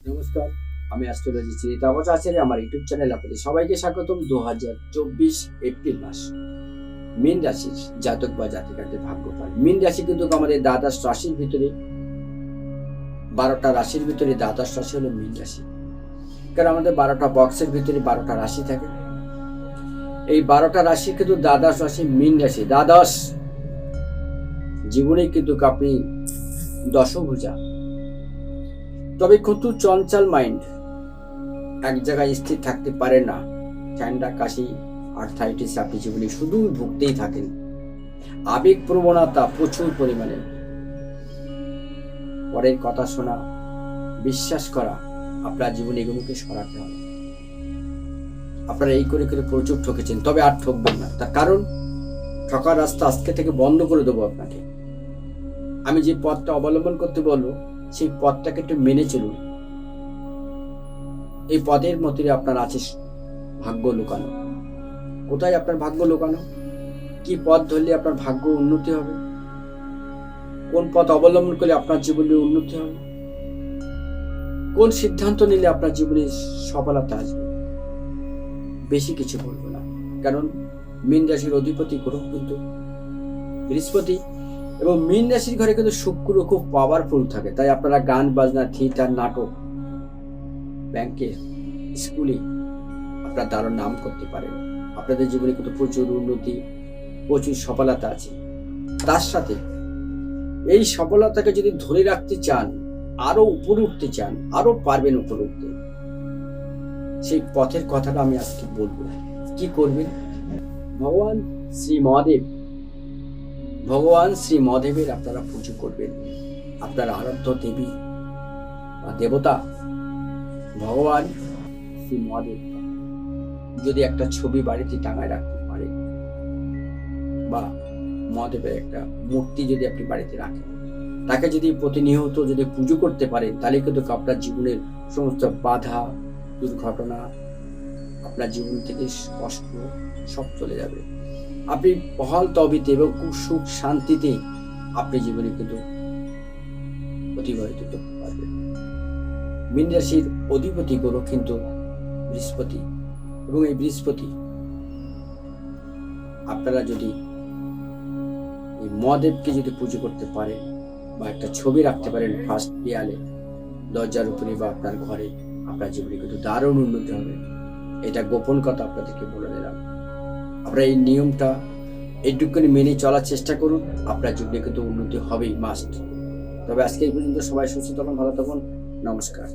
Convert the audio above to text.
নমস্কার, আমি অ্যাস্ট্রোলজি চিরিতাবচ আচার্য। আমার ইউটিউব চ্যানেল আপনাদের সবাইকে স্বাগতম। 2024 এপ্রিল মাস মীন রাশির জাতক বা জাতিকাদের ভাগ্যফল। মীন রাশি কিন্তু আমাদের দ্বাদশ রাশির ভিতরে 12টা রাশির ভিতরে দ্বাদশ রাশি হলো মীন রাশি। কারণ আমাদের 12টা বক্সের ভিতরে 12টা রাশি থাকে। এই 12টা রাশি কিন্তু দ্বাদশ রাশি মীন রাশি। দ্বাদশ জীবনে কিন্তু আপনি দশভুজা, তবে কিন্তু চঞ্চল মাইন্ড, এক জায়গায় স্থির থাকতে পারে না। ঠান্ডা, কাশি, আর্থাইটিস আপনি জীবনে শুধু ভুগতেই থাকেন। আবেগ প্রবণতা প্রচুর পরিমাণে, পরের কথা শোনা, বিশ্বাস করা, আপনার জীবনে এগুলোকে সরাতে হবে। আপনারা এই করে করে প্রচুর ঠকেছেন, তবে আর ঠকবেন না। তার কারণ ঠকার রাস্তা আজকে থেকে বন্ধ করে দেবো আপনাকে। আমি যে পথটা অবলম্বন করতে বলবো সেই পথটাকে একটু মেনে চলুন। এই পদের মধ্যে আপনার আছে ভাগ্য লুকানো। কোথায় আপনার ভাগ্য লুকানো? কি পথ ধরলে আপনার ভাগ্য উন্নতি হবে? কোন পথ অবলম্বন করলে আপনার জীবনে উন্নতি হবে? কোন সিদ্ধান্ত নিলে আপনার জীবনে সফলতা আসবে? বেশি কিছু বলবো না, কারণ মীন রাশির অধিপতি গ্রহ কিন্তু বৃহস্পতি, এবং মীন রাশির ঘরে কিন্তু শুক্র খুব পাওয়ারফুল থাকে। তাই আপনারা গান বাজনা, থিয়েটার, নাটক, ব্যাংকে, স্কুলে আপনার দারুণ নাম করতে পারেন। আপনাদের জীবনে কিন্তু প্রচুর উন্নতি, প্রচুর সফলতা আছে। তার সাথে এই সফলতাকে যদি ধরে রাখতে চান, আরো উপরে উঠতে চান, আরো পারবেন উপরে উঠতে, সেই পথের কথাটা আমি আজকে বলবো। কি করবেন? ভগবান শ্রী মহাদেবের আপনারা পুজো করবেন। আপনার আরাধ্য দেবী বা দেবতা ভগবান শ্রী মহাদেব যদি একটা ছবি বাড়িতে টাঙায় রাখতে পারে, বা মহাদেবের একটা মূর্তি যদি আপনি বাড়িতে রাখেন, তাকে যদি প্রতিনিয়ত যদি পুজো করতে পারেন, তাহলে কিন্তু আপনার জীবনের সমস্ত বাধা, দুর্ঘটনা, আপনার জীবন থেকে কষ্ট সব চলে যাবে। আপনি বহাল তবিতে এবং খুব সুখ শান্তিতে আপনি জীবনে কিন্তু অতিবাহিত করতে পারবেন। মীন রাশির অধিপতি গ্রহ কিন্তু বৃহস্পতি, এবং এই বৃহস্পতি আপনারা যদি এই মহাদেবকে যদি পুজো করতে পারেন, বা একটা ছবি রাখতে পারেন ফার্স্ট দেয়ালে, দরজার উপরে বা আপনার ঘরে, আপনার জীবনে কিন্তু দারুণ উন্নতি হবে। এটা গোপন কথা আপনাদেরকে বলে দিলাম। আপনারা এই নিয়মটা এইটুকুনি মেনে চলার চেষ্টা করুন, আপনার জীবনে কিন্তু উন্নতি হবেই, মাস্ট। তবে আজকে এই পর্যন্ত। সবাই সুস্থ থাকুন, ভালো থাকুন। নমস্কার।